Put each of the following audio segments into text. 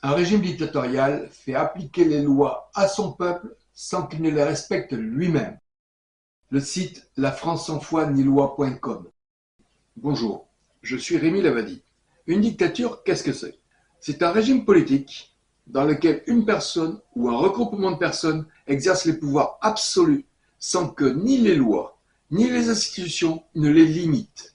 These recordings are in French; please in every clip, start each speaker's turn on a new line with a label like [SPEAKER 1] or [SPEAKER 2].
[SPEAKER 1] Un régime dictatorial fait appliquer les lois à son peuple sans qu'il ne les respecte lui-même. Le site lafrancesansfoi-ni-loi.com. Bonjour, je suis Rémi Lavadi. Une dictature, qu'est-ce que c'est? C'est un régime politique dans lequel une personne ou un regroupement de personnes exerce les pouvoirs absolus sans que ni les lois ni les institutions ne les limitent.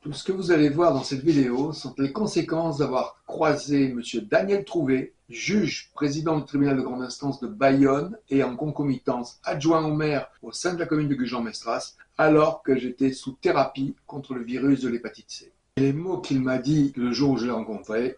[SPEAKER 1] Tout ce que vous allez voir dans cette vidéo sont les conséquences d'avoir croisé M. Daniel Trouvé, juge président du tribunal de grande instance de Bayonne et en concomitance adjoint au maire au sein de la commune de Gujan-Mestras, alors que j'étais sous thérapie contre le virus de l'hépatite C. Et les mots qu'il m'a dit le jour où je l'ai rencontré: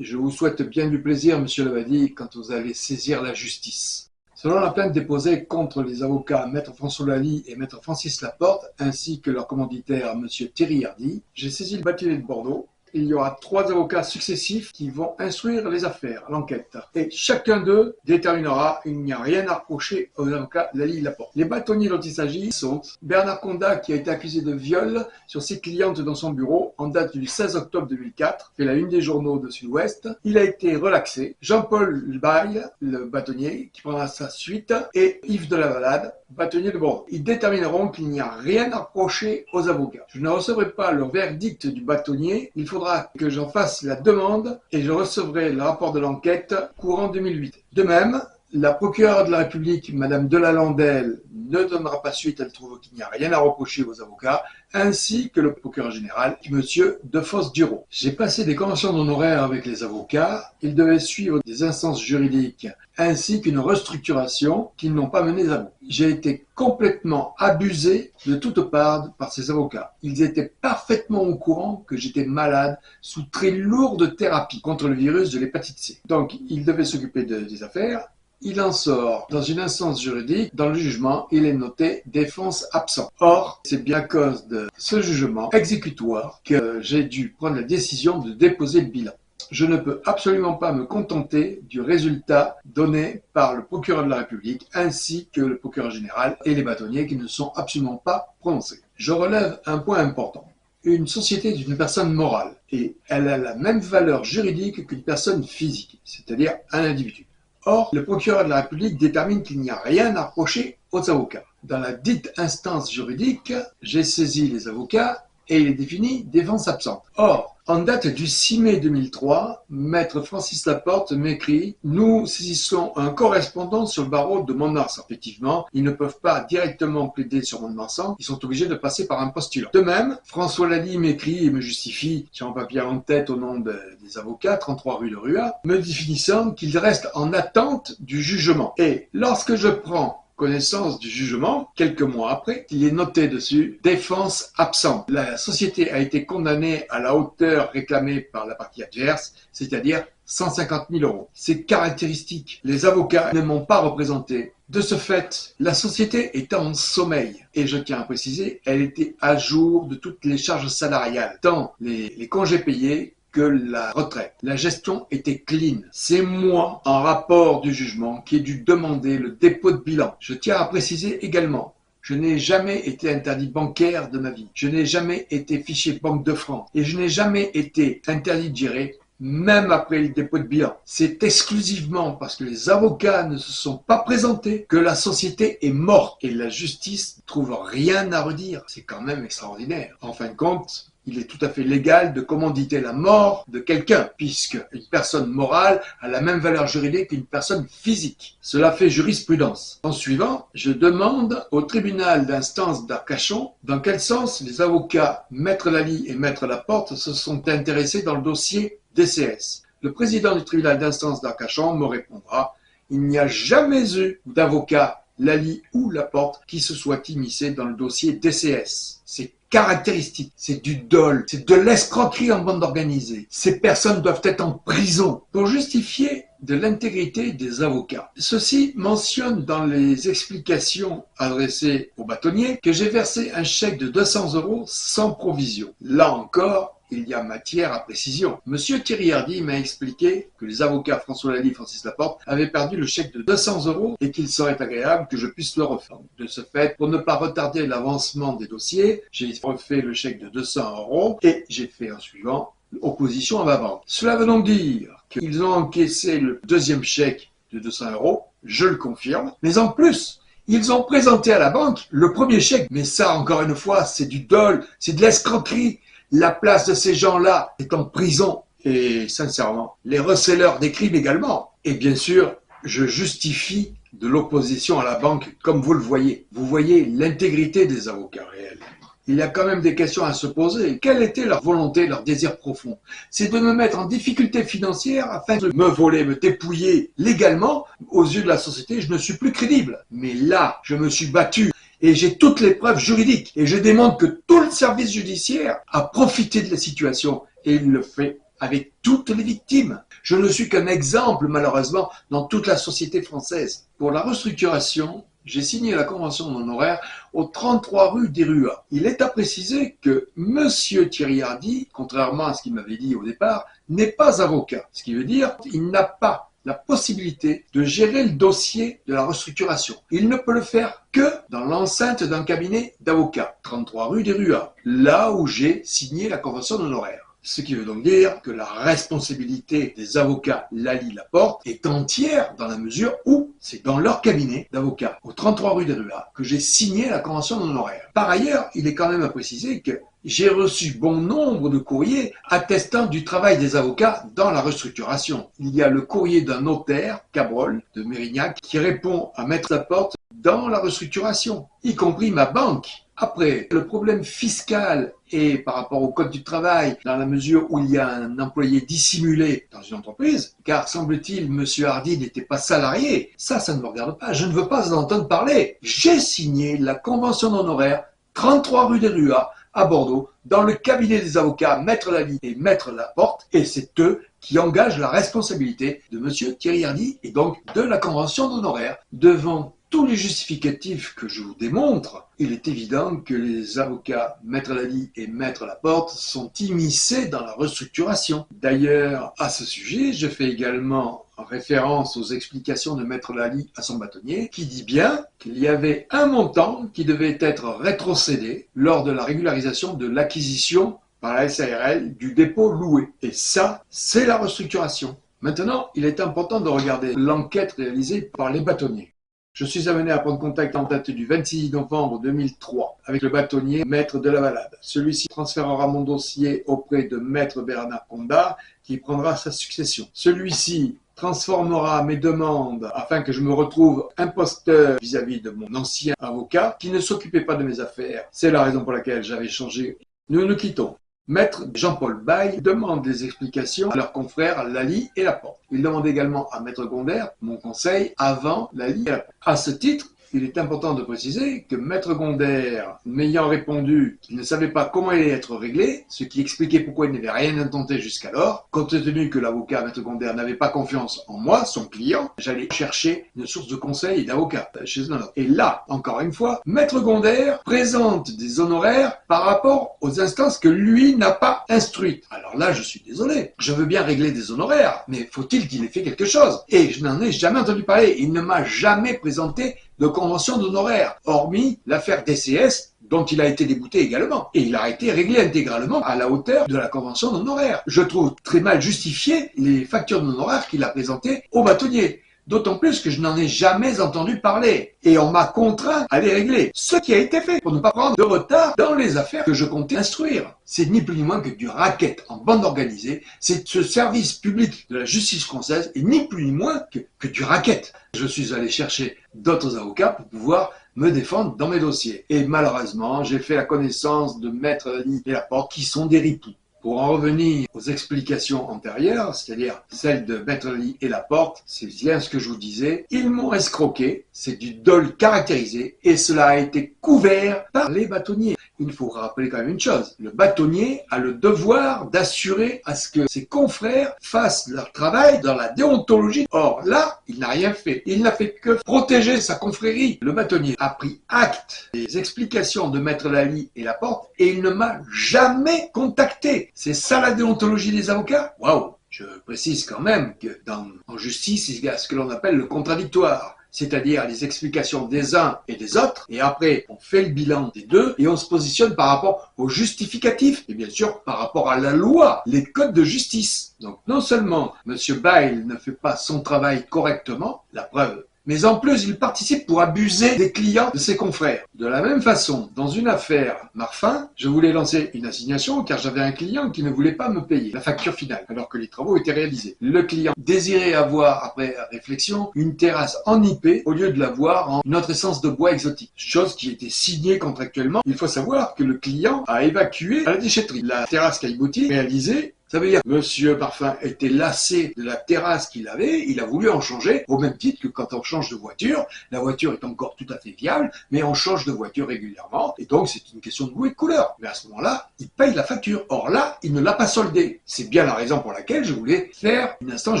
[SPEAKER 1] je vous souhaite bien du plaisir, M. Lavadi, quand vous allez saisir la justice. Selon la plainte déposée contre les avocats Maître François Lally et Maître Francis Laporte, ainsi que leur commanditaire M. Thierry Hardy, j'ai saisi le bâtonnier de Bordeaux. Il y aura 3 avocats successifs qui vont instruire les affaires, l'enquête. Et chacun d'eux déterminera qu'il n'y a rien à reprocher aux avocats Lally et Laporte. Les bâtonniers dont il s'agit sont Bernard Condat, qui a été accusé de viol sur ses clientes dans son bureau en date du 16 octobre 2004, fait la une des journaux de Sud-Ouest. Il a été relaxé. Jean-Paul Baille, le bâtonnier, qui prendra sa suite, et Yves de la Valade, bâtonnier de Bordeaux. Ils détermineront qu'il n'y a rien à reprocher aux avocats. Je ne recevrai pas le verdict du bâtonnier. Il faudra que j'en fasse la demande et je recevrai le rapport de l'enquête courant 2008. De même, la procureure de la République, Madame Delalandelle, ne donnera pas suite. Elle trouve qu'il n'y a rien à reprocher aux avocats, ainsi que le procureur général, Monsieur Defosse-Duro. J'ai passé des conventions d'honoraires avec les avocats. Ils devaient suivre des instances juridiques ainsi qu'une restructuration qu'ils n'ont pas menée à bout. J'ai été complètement abusé de toutes parts par ces avocats. Ils étaient parfaitement au courant que j'étais malade sous très lourde thérapie contre le virus de l'hépatite C. Donc, ils devaient s'occuper des affaires. Il en sort dans une instance juridique, dans le jugement, il est noté défense absent. Or, c'est bien à cause de ce jugement exécutoire que j'ai dû prendre la décision de déposer le bilan. Je ne peux absolument pas me contenter du résultat donné par le procureur de la République ainsi que le procureur général et les bâtonniers qui ne sont absolument pas prononcés. Je relève un point important. Une société est une personne morale et elle a la même valeur juridique qu'une personne physique, c'est-à-dire un individu. Or, le procureur de la République détermine qu'il n'y a rien à reprocher aux avocats. Dans la dite instance juridique, j'ai saisi les avocats et il est défini défense absente. Or, en date du 6 mai 2003, Maître Francis Laporte m'écrit « Nous saisissons un correspondant sur le barreau de Mont-de-Marsan. » Effectivement, ils ne peuvent pas directement plaider sur Mont-de-Marsan, ils sont obligés de passer par un postulant. De même, François Lally m'écrit et me justifie, sur un papier en tête au nom des avocats, 33 rue de Rua, me définissant qu'il reste en attente du jugement. Et lorsque je prends connaissance du jugement, quelques mois après, il est noté dessus « Défense absente ». La société a été condamnée à la hauteur réclamée par la partie adverse, c'est-à-dire 150 000 €. C'est caractéristique. Les avocats ne m'ont pas représenté. De ce fait, la société était en sommeil. Et je tiens à préciser, elle était à jour de toutes les charges salariales, tant les congés payés que la retraite. La gestion était clean. C'est moi, en rapport du jugement, qui ai dû demander le dépôt de bilan. Je tiens à préciser également, je n'ai jamais été interdit bancaire de ma vie. Je n'ai jamais été fiché Banque de France. Et je n'ai jamais été interdit de gérer, même après le dépôt de bilan. C'est exclusivement parce que les avocats ne se sont pas présentés que la société est morte. Et la justice ne trouve rien à redire. C'est quand même extraordinaire. En fin de compte, il est tout à fait légal de commanditer la mort de quelqu'un, puisque une personne morale a la même valeur juridique qu'une personne physique. Cela fait jurisprudence. En suivant, je demande au tribunal d'instance d'Arcachon dans quel sens les avocats Maître Lally et Maître Laporte se sont intéressés dans le dossier DCS. Le président du tribunal d'instance d'Arcachon me répondra: il n'y a jamais eu d'avocat Lally ou Laporte qui se soit immiscé dans le dossier DCS. C'est caractéristique, c'est du dol, c'est de l'escroquerie en bande organisée. Ces personnes doivent être en prison pour justifier de l'intégrité des avocats. Ceci mentionne dans les explications adressées aux bâtonniers que j'ai versé un chèque de 200 € sans provision. Là encore, il y a matière à précision. Monsieur Thierry Hardy m'a expliqué que les avocats François Lally et Francis Laporte avaient perdu le chèque de 200 € et qu'il serait agréable que je puisse le refaire. De ce fait, pour ne pas retarder l'avancement des dossiers, j'ai refait le chèque de 200 € et j'ai fait en suivant opposition à ma vente. Cela veut donc dire qu'ils ont encaissé le deuxième chèque de 200 €, je le confirme, mais en plus, ils ont présenté à la banque le premier chèque. Mais ça, encore une fois, c'est du dol, c'est de l'escroquerie. La place de ces gens-là est en prison. Et sincèrement, les receleurs des crimes également. Et bien sûr, je justifie de l'opposition à la banque, comme vous le voyez. Vous voyez l'intégrité des avocats réels. Il y a quand même des questions à se poser. Quelle était leur volonté, leur désir profond? C'est de me mettre en difficulté financière afin de me voler, me dépouiller légalement. Aux yeux de la société, je ne suis plus crédible. Mais là, je me suis battu et j'ai toutes les preuves juridiques. Et je démontre que tout le service judiciaire a profité de la situation et il le fait avec toutes les victimes. Je ne suis qu'un exemple, malheureusement, dans toute la société française. Pour la restructuration, j'ai signé la convention d'honoraires au 33 rue des Ruas. Il est à préciser que Monsieur Thierry Hardy, contrairement à ce qu'il m'avait dit au départ, n'est pas avocat. Ce qui veut dire qu'il n'a pas la possibilité de gérer le dossier de la restructuration. Il ne peut le faire que dans l'enceinte d'un cabinet d'avocats, 33 rue des Ruas, là où j'ai signé la convention d'honoraires. Ce qui veut donc dire que la responsabilité des avocats Lally Laporte est entière dans la mesure où c'est dans leur cabinet d'avocats, au 33 rue des Ruas, que j'ai signé la convention d'honoraires. Par ailleurs, il est quand même à préciser que j'ai reçu bon nombre de courriers attestant du travail des avocats dans la restructuration. Il y a le courrier d'un notaire, Cabrol, de Mérignac, qui répond à Maître Laporte dans la restructuration, y compris ma banque. Après, le problème fiscal et par rapport au code du travail, dans la mesure où il y a un employé dissimulé dans une entreprise, car semble-t-il, Monsieur Hardy n'était pas salarié, ça ne me regarde pas, je ne veux pas en entendre parler. J'ai signé la convention d'honoraires 33 rue des Ruas, à Bordeaux, dans le cabinet des avocats Maître Lally et Maître Laporte, et c'est eux qui engagent la responsabilité de Monsieur Thierry Hardy et donc de la convention d'honoraires. Devant tous les justificatifs que je vous démontre, il est évident que les avocats Maître Lally et Maître Laporte sont immiscés dans la restructuration. D'ailleurs, à ce sujet, je fais également référence aux explications de Maître Lally à son bâtonnier, qui dit bien qu'il y avait un montant qui devait être rétrocédé lors de la régularisation de l'acquisition par la SARL du dépôt loué. Et ça, c'est la restructuration. Maintenant, il est important de regarder l'enquête réalisée par les bâtonniers. Je suis amené à prendre contact en date du 26 novembre 2003 avec le bâtonnier Maître de la Valade. Celui-ci transférera mon dossier auprès de Maître Bernard Condat qui prendra sa succession. Celui-ci transformera mes demandes afin que je me retrouve imposteur vis-à-vis de mon ancien avocat qui ne s'occupait pas de mes affaires. C'est la raison pour laquelle j'avais changé. Nous nous quittons. Maître Jean-Paul Baille demande des explications à leurs confrères Lally et Laporte. Il demande également à Maître Gonder mon conseil avant Lally et Laporte. À ce titre, il est important de préciser que Maître Gonder, m'ayant répondu qu'il ne savait pas comment il allait être réglé, ce qui expliquait pourquoi il n'avait rien intenté jusqu'alors, compte tenu que l'avocat Maître Gonder n'avait pas confiance en moi, son client, j'allais chercher une source de conseil et d'avocat chez un autre. Et là, encore une fois, Maître Gonder présente des honoraires par rapport aux instances que lui n'a pas instruites. Alors là, je suis désolé, je veux bien régler des honoraires, mais faut-il qu'il ait fait quelque chose? Et je n'en ai jamais entendu parler, il ne m'a jamais présenté de convention d'honoraires, hormis l'affaire DCS dont il a été débouté également. Et il a été réglé intégralement à la hauteur de la convention d'honoraires. Je trouve très mal justifié les factures d'honoraires qu'il a présentées au bâtonnier. D'autant plus que je n'en ai jamais entendu parler. Et on m'a contraint à les régler. Ce qui a été fait pour ne pas prendre de retard dans les affaires que je comptais instruire. C'est ni plus ni moins que du racket en bande organisée. C'est ce service public de la justice française et ni plus ni moins que du racket. Je suis allé chercher d'autres avocats pour pouvoir me défendre dans mes dossiers. Et malheureusement, j'ai fait la connaissance de Maître Lally et Laporte qui sont des ripoux. Pour en revenir aux explications antérieures, c'est-à-dire celles de Maître Lally et Laporte, c'est bien ce que je vous disais, ils m'ont escroqué, c'est du dol caractérisé et cela a été couvert par les bâtonniers. Il faut rappeler quand même une chose, le bâtonnier a le devoir d'assurer à ce que ses confrères fassent leur travail dans la déontologie. Or là, il n'a rien fait. Il n'a fait que protéger sa confrérie. Le bâtonnier a pris acte des explications de Maître Lally et Laporte et il ne m'a jamais contacté. C'est ça la déontologie des avocats? Waouh! Je précise quand même que en justice, il y a ce que l'on appelle le contradictoire. c'est-à-dire les explications des uns et des autres, et après on fait le bilan des deux, et on se positionne par rapport aux justificatifs, et bien sûr par rapport à la loi, les codes de justice. Donc non seulement M. Bail ne fait pas son travail correctement, la preuve, mais en plus, il participe pour abuser des clients de ses confrères. De la même façon, dans une affaire Marfin, je voulais lancer une assignation car j'avais un client qui ne voulait pas me payer la facture finale, alors que les travaux étaient réalisés. Le client désirait avoir, après réflexion, une terrasse en IP au lieu de l'avoir en une autre essence de bois exotique. Chose qui était signée contractuellement. Il faut savoir que le client a évacué à la déchetterie. La terrasse Caillebotti réalisée. Ça veut dire que Monsieur Parfum était lassé de la terrasse qu'il avait, il a voulu en changer, au même titre que quand on change de voiture, la voiture est encore tout à fait viable, mais on change de voiture régulièrement, et donc c'est une question de goût et de couleur. Mais à ce moment-là, il paye la facture. Or là, il ne l'a pas soldée. C'est bien la raison pour laquelle je voulais faire une instance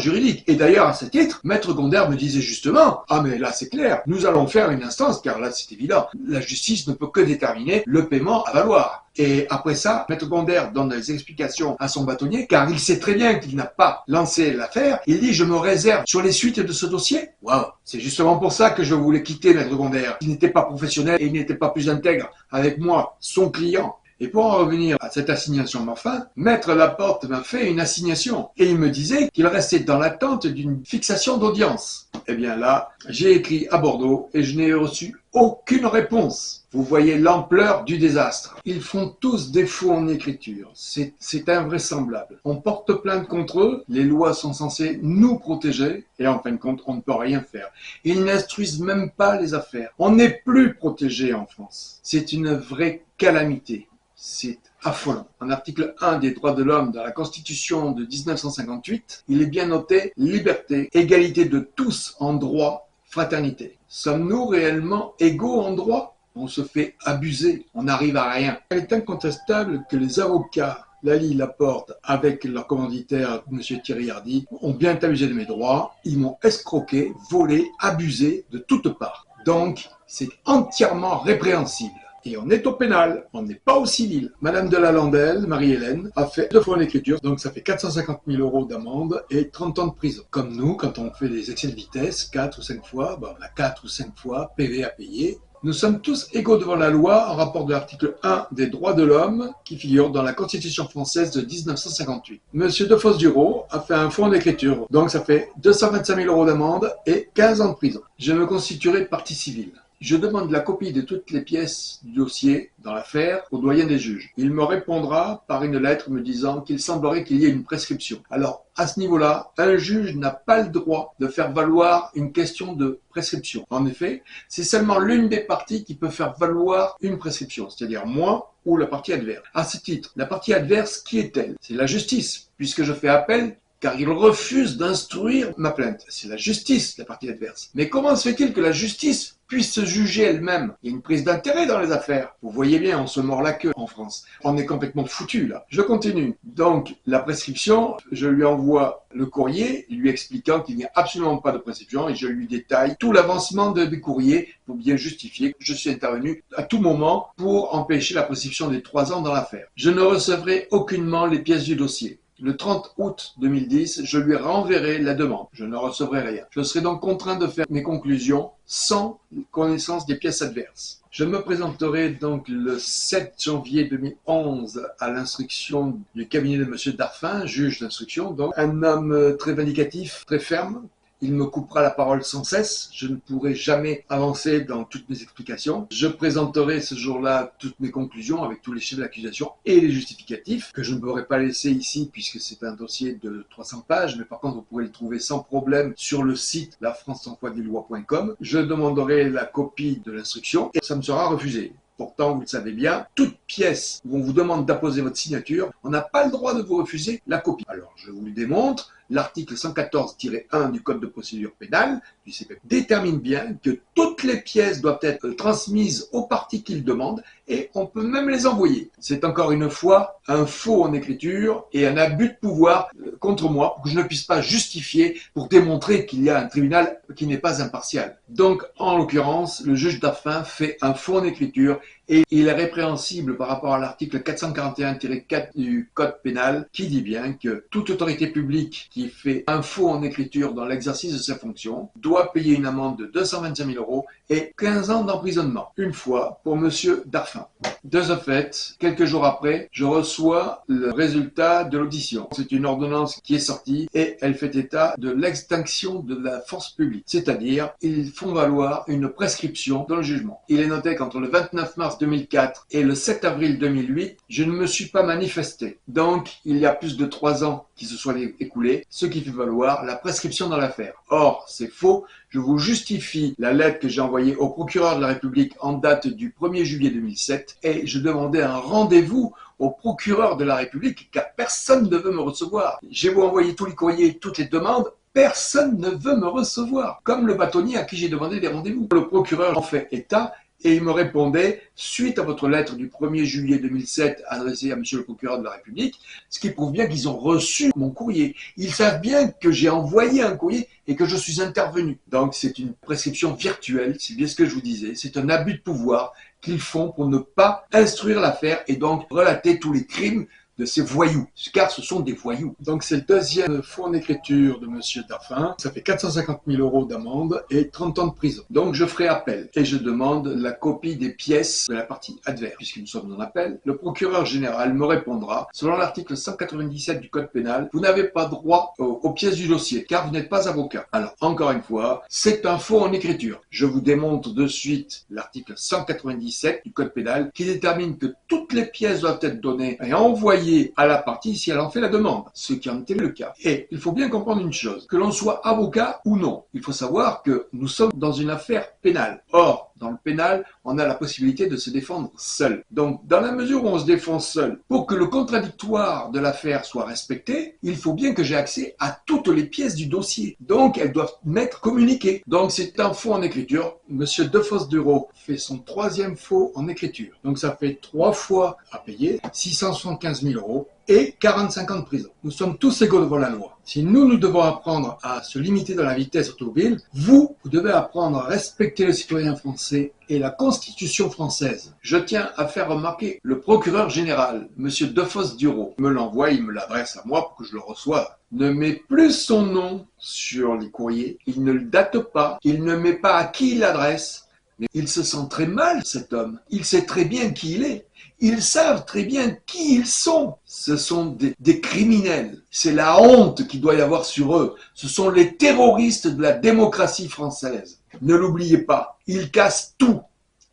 [SPEAKER 1] juridique. Et d'ailleurs, à ce titre, Maître Gondère me disait justement, ah mais là c'est clair, nous allons faire une instance, car là c'est évident, la justice ne peut que déterminer le paiement à valoir. Et après ça, Maître Gondère donne des explications à son bâtonnier, car il sait très bien qu'il n'a pas lancé l'affaire. Il dit, je me réserve sur les suites de ce dossier. Waouh! C'est justement pour ça que je voulais quitter Maître Gondère. Il n'était pas professionnel et il n'était pas plus intègre avec moi, son client. Et pour en revenir à cette assignation Morphin, Maître Laporte m'a fait une assignation. Et il me disait qu'il restait dans l'attente d'une fixation d'audience. Eh bien là, j'ai écrit à Bordeaux et je n'ai reçu aucune réponse. Vous voyez l'ampleur du désastre. Ils font tous défaut en écriture. C'est invraisemblable. On porte plainte contre eux, les lois sont censées nous protéger, et en fin de compte, on ne peut rien faire. Ils n'instruisent même pas les affaires. On n'est plus protégé en France. C'est une vraie calamité. C'est affolant. En article 1 des droits de l'homme dans la Constitution de 1958, il est bien noté liberté, égalité de tous en droit, fraternité. Sommes-nous réellement égaux en droit? On se fait abuser, on n'arrive à rien. Il est incontestable que les avocats Lally Laporte, avec leur commanditaire, M. Thierry Hardy, ont bien abusé de mes droits. Ils m'ont escroqué, volé, abusé de toutes parts. Donc, c'est entièrement répréhensible. Et on est au pénal, on n'est pas au civil. Madame de la Landelle, Marie-Hélène, a fait 2 fois en écriture, donc ça fait 450 000 € d'amende et 30 ans de prison. Comme nous, quand on fait des excès de vitesse, 4 ou 5 fois, on a 4 ou 5 fois PV à payer. Nous sommes tous égaux devant la loi en rapport de l'article 1 des droits de l'homme qui figure dans la Constitution française de 1958. Monsieur Defosse-Duro a fait un faux en écriture, donc ça fait 225 000 € d'amende et 15 ans de prison. Je me constituerai partie civile. Je demande la copie de toutes les pièces du dossier dans l'affaire au doyen des juges. Il me répondra par une lettre me disant qu'il semblerait qu'il y ait une prescription. Alors, à ce niveau-là, un juge n'a pas le droit de faire valoir une question de prescription. En effet, c'est seulement l'une des parties qui peut faire valoir une prescription, c'est-à-dire moi ou la partie adverse. À ce titre, la partie adverse, qui est-elle? C'est la justice, puisque je fais appel car il refuse d'instruire ma plainte. C'est la justice, la partie adverse. Mais comment se fait-il que la justice puisse se juger elle-même? Il y a une prise d'intérêt dans les affaires. Vous voyez bien, on se mord la queue en France. On est complètement foutu là. Je continue. Donc, la prescription, je lui envoie le courrier lui expliquant qu'il n'y a absolument pas de prescription et je lui détaille tout l'avancement du courrier pour bien justifier que je suis intervenu à tout moment pour empêcher la prescription des 3 ans dans l'affaire. Je ne recevrai aucunement les pièces du dossier. Le 30 août 2010, je lui renverrai la demande. Je ne recevrai rien. Je serai donc contraint de faire mes conclusions sans connaissance des pièces adverses. Je me présenterai donc le 7 janvier 2011 à l'instruction du cabinet de M. Darfin, juge d'instruction, donc un homme très vindicatif, très ferme. Il me coupera la parole sans cesse, je ne pourrai jamais avancer dans toutes mes explications. Je présenterai ce jour-là toutes mes conclusions avec tous les chefs d'accusation et les justificatifs que je ne pourrai pas laisser ici puisque c'est un dossier de 300 pages, mais par contre vous pourrez le trouver sans problème sur le site lafrancesanfoideslois.com. Je demanderai la copie de l'instruction et ça me sera refusé. Pourtant, vous le savez bien, toute pièce où on vous demande d'apposer votre signature, on n'a pas le droit de vous refuser la copie. Alors, je vous le démontre. L'article 114-1 du Code de procédure pénale du CPP détermine bien que toutes les pièces doivent être transmises aux parties qui le demandent et on peut même les envoyer. C'est encore une fois un faux en écriture et un abus de pouvoir contre moi pour que je ne puisse pas justifier pour démontrer qu'il y a un tribunal qui n'est pas impartial. Donc, en l'occurrence, le juge Darfin fait un faux en écriture Et il est répréhensible par rapport à l'article 441-4 du Code pénal qui dit bien que toute autorité publique qui fait un faux en écriture dans l'exercice de ses fonctions doit payer une amende de 225 000 € et 15 ans d'emprisonnement. Une fois pour Monsieur Darphin. De ce fait, quelques jours après, je reçois le résultat de l'audition. C'est une ordonnance qui est sortie et elle fait état de l'extinction de la force publique. C'est-à-dire, ils font valoir une prescription dans le jugement. Il est noté qu'entre le 29 mars 2004 et le 7 avril 2008, je ne me suis pas manifesté. Donc, il y a plus de 3 ans qui se sont écoulés, ce qui fait valoir la prescription dans l'affaire. Or, c'est faux. Je vous justifie la lettre que j'ai envoyée au procureur de la République en date du 1er juillet 2007 et je demandais un rendez-vous au procureur de la République car personne ne veut me recevoir. J'ai beau envoyer tous les courriers, toutes les demandes, personne ne veut me recevoir. Comme le bâtonnier à qui j'ai demandé des rendez-vous. Le procureur en fait état et il me répondait, suite à votre lettre du 1er juillet 2007 adressée à monsieur le procureur de la République, ce qui prouve bien qu'ils ont reçu mon courrier. Ils savent bien que j'ai envoyé un courrier et que je suis intervenu. Donc c'est une prescription virtuelle, c'est bien ce que je vous disais, c'est un abus de pouvoir qu'ils font pour ne pas instruire l'affaire et donc relater tous les crimes de ces voyous, car ce sont des voyous. Donc c'est le deuxième faux en écriture de monsieur Darphin. Ça fait 450 000 € d'amende et 30 ans de prison. Donc je ferai appel et je demande la copie des pièces de la partie adverse. Puisque nous sommes en appel, le procureur général me répondra, selon l'article 197 du Code pénal, vous n'avez pas droit aux pièces du dossier, car vous n'êtes pas avocat. Alors, encore une fois, c'est un faux en écriture. Je vous démontre de suite l'article 197 du Code pénal, qui détermine que toutes les pièces doivent être données et envoyées à la partie si elle en fait la demande, ce qui en était le cas. Et il faut bien comprendre une chose, que l'on soit avocat ou non, il faut savoir que nous sommes dans une affaire pénale. Or, dans le pénal, on a la possibilité de se défendre seul. Donc, dans la mesure où on se défend seul, pour que le contradictoire de l'affaire soit respecté, il faut bien que j'ai accès à toutes les pièces du dossier. Donc, elles doivent m'être communiquées. Donc, c'est un faux en écriture. Monsieur Defosse-Dureau fait son 3e faux en écriture. Donc, ça fait 3 fois à payer, 675 000 € et 45 ans de prison. Nous sommes tous égaux devant la loi. Si nous devons apprendre à se limiter dans la vitesse automobile, vous devez apprendre à respecter le citoyen français et la Constitution française. Je tiens à faire remarquer le procureur général, monsieur Defosse-Dureau, me l'envoie, il me l'adresse à moi pour que je le reçoive. Ne met plus son nom sur les courriers, il ne le date pas, il ne met pas à qui il l'adresse. Mais il se sent très mal, cet homme. Il sait très bien qui il est. Ils savent très bien qui ils sont. Ce sont des criminels. C'est la honte qu'il doit y avoir sur eux. Ce sont les terroristes de la démocratie française. Ne l'oubliez pas. Ils cassent tout.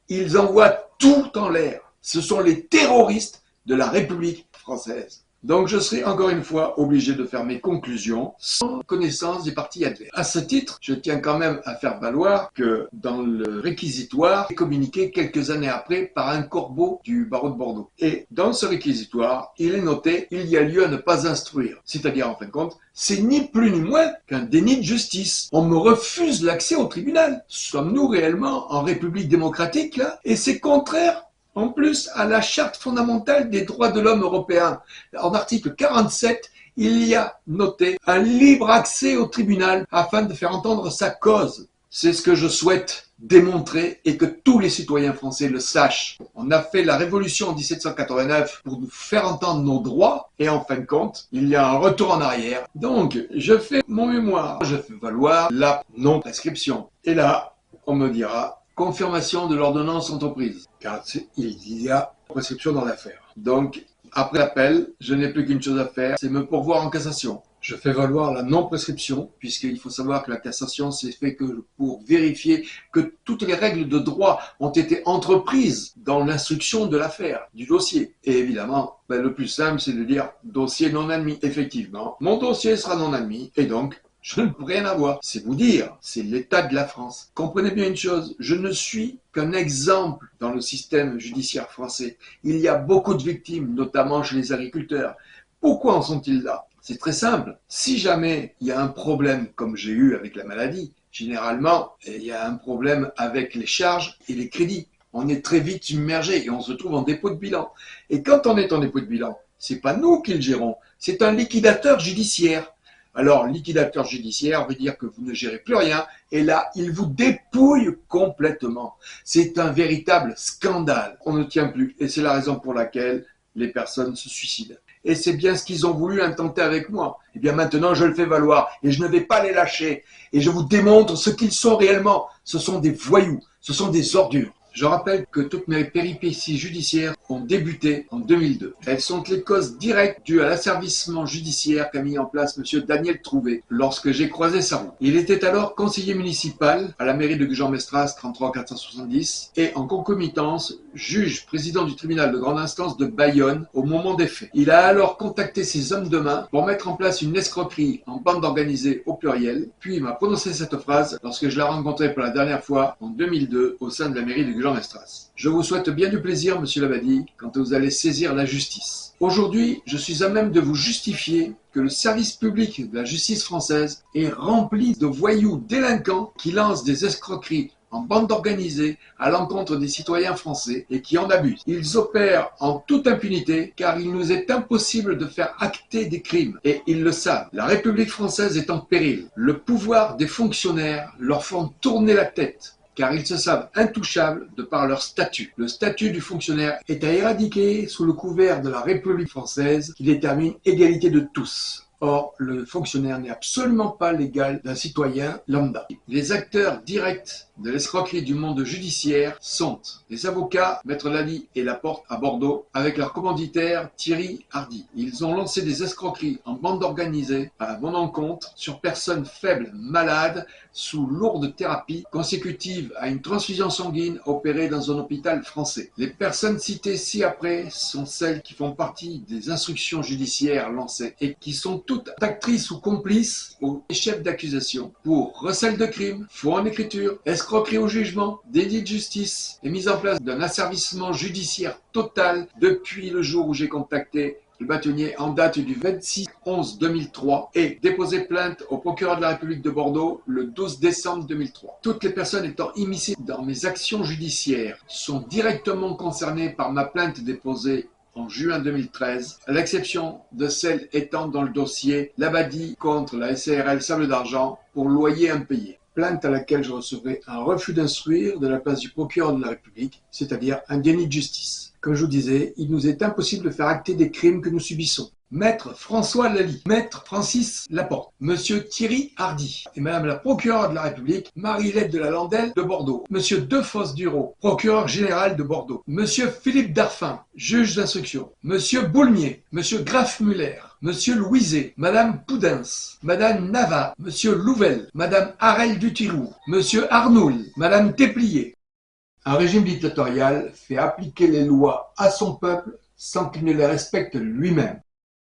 [SPEAKER 1] Ils envoient tout en l'air. Ce sont les terroristes de la République française. Donc je serai encore une fois obligé de faire mes conclusions sans connaissance des parties adverses. À ce titre, je tiens quand même à faire valoir que dans le réquisitoire est communiqué quelques années après par un corbeau du barreau de Bordeaux. Et dans ce réquisitoire, il est noté « il y a lieu à ne pas instruire ». C'est-à-dire, en fin de compte, c'est ni plus ni moins qu'un déni de justice. On me refuse l'accès au tribunal. Sommes-nous réellement en République démocratique là? Et c'est contraire en plus à la Charte fondamentale des droits de l'homme européen. En article 47, il y a noté un libre accès au tribunal afin de faire entendre sa cause. C'est ce que je souhaite démontrer et que tous les citoyens français le sachent. On a fait la révolution en 1789 pour nous faire entendre nos droits et en fin de compte, il y a un retour en arrière. Donc, je fais mon mémoire, je fais valoir la non-prescription. Et là, on me dira confirmation de l'ordonnance entreprise, car il y a prescription dans l'affaire. Donc, après l'appel, je n'ai plus qu'une chose à faire, c'est me pourvoir en cassation. Je fais valoir la non-prescription, puisqu'il faut savoir que la cassation s'est fait que pour vérifier que toutes les règles de droit ont été entreprises dans l'instruction de l'affaire, du dossier. Et évidemment, le plus simple, c'est de dire dossier non admis. Effectivement, mon dossier sera non admis, et donc, je ne peux rien avoir. C'est vous dire, c'est l'état de la France. Comprenez bien une chose, je ne suis qu'un exemple dans le système judiciaire français. Il y a beaucoup de victimes, notamment chez les agriculteurs. Pourquoi en sont-ils là? C'est très simple. Si jamais il y a un problème, comme j'ai eu avec la maladie, généralement, il y a un problème avec les charges et les crédits. On est très vite submergé et on se trouve en dépôt de bilan. Et quand on est en dépôt de bilan, c'est pas nous qui le gérons, c'est un liquidateur judiciaire. Alors, liquidateur judiciaire veut dire que vous ne gérez plus rien et là, il vous dépouille complètement. C'est un véritable scandale. On ne tient plus et c'est la raison pour laquelle les personnes se suicident. Et c'est bien ce qu'ils ont voulu intenter avec moi. Et bien maintenant, je le fais valoir et je ne vais pas les lâcher. Et je vous démontre ce qu'ils sont réellement. Ce sont des voyous, ce sont des ordures. Je rappelle que toutes mes péripéties judiciaires ont débuté en 2002. Elles sont les causes directes dues à l'asservissement judiciaire qu'a mis en place M. Daniel Trouvé lorsque j'ai croisé sa route. Il était alors conseiller municipal à la mairie de Gujan-Mestras 33 470 et en concomitance juge président du tribunal de grande instance de Bayonne au moment des faits. Il a alors contacté ses hommes de main pour mettre en place une escroquerie en bande organisée au pluriel, puis il m'a prononcé cette phrase lorsque je l'ai rencontré pour la dernière fois en 2002 au sein de la mairie de Gujan-Mestras. Je vous souhaite bien du plaisir, monsieur Labadie, quand vous allez saisir la justice. Aujourd'hui, je suis à même de vous justifier que le service public de la justice française est rempli de voyous délinquants qui lancent des escroqueries en bande organisée à l'encontre des citoyens français et qui en abusent. Ils opèrent en toute impunité car il nous est impossible de faire acter des crimes et ils le savent. La République française est en péril. Le pouvoir des fonctionnaires leur font tourner la tête car ils se savent intouchables de par leur statut. Le statut du fonctionnaire est à éradiquer sous le couvert de la République française qui détermine égalité de tous. Or, le fonctionnaire n'est absolument pas l'égal d'un citoyen lambda. Les acteurs directs de l'escroquerie du monde judiciaire sont les avocats Maître Lally et Laporte à Bordeaux avec leur commanditaire Thierry Hardy. Ils ont lancé des escroqueries en bande organisée à mon encontre sur personnes faibles, malades, sous lourde thérapie consécutive à une transfusion sanguine opérée dans un hôpital français. Les personnes citées ci-après sont celles qui font partie des instructions judiciaires lancées et qui sont toutes actrices ou complices aux chefs d'accusation pour recel de crimes, faux en écriture, escroquerie au jugement, délit de justice et mise en place d'un asservissement judiciaire total depuis le jour où j'ai contacté le bâtonnier en date du 26/11/2003 et déposé plainte au procureur de la République de Bordeaux le 12 décembre 2003. Toutes les personnes étant immiscées dans mes actions judiciaires sont directement concernées par ma plainte déposée en juin 2013, à l'exception de celle étant dans le dossier Labadie contre la SARL Sable d'Argent pour loyer impayé. Plainte à laquelle je recevrai un refus d'instruire de la place du procureur de la République, c'est-à-dire un déni de justice. Comme je vous disais, il nous est impossible de faire acter des crimes que nous subissons. Maître François Lally, Maître Francis Laporte, Monsieur Thierry Hardy et Madame la procureure de la République, Marie-Laide de la Landelle de Bordeaux, Monsieur Defosse-Dureau, procureur général de Bordeaux, Monsieur Philippe Darfin, juge d'instruction, Monsieur Boulmier, Monsieur Graf-Muller, Monsieur Louiset, Madame Poudens, Madame Nava, Monsieur Louvel, Madame Harel Dutirou, Monsieur Arnoul, Madame Teplier. Un régime dictatorial fait appliquer les lois à son peuple sans qu'il ne les respecte lui-même.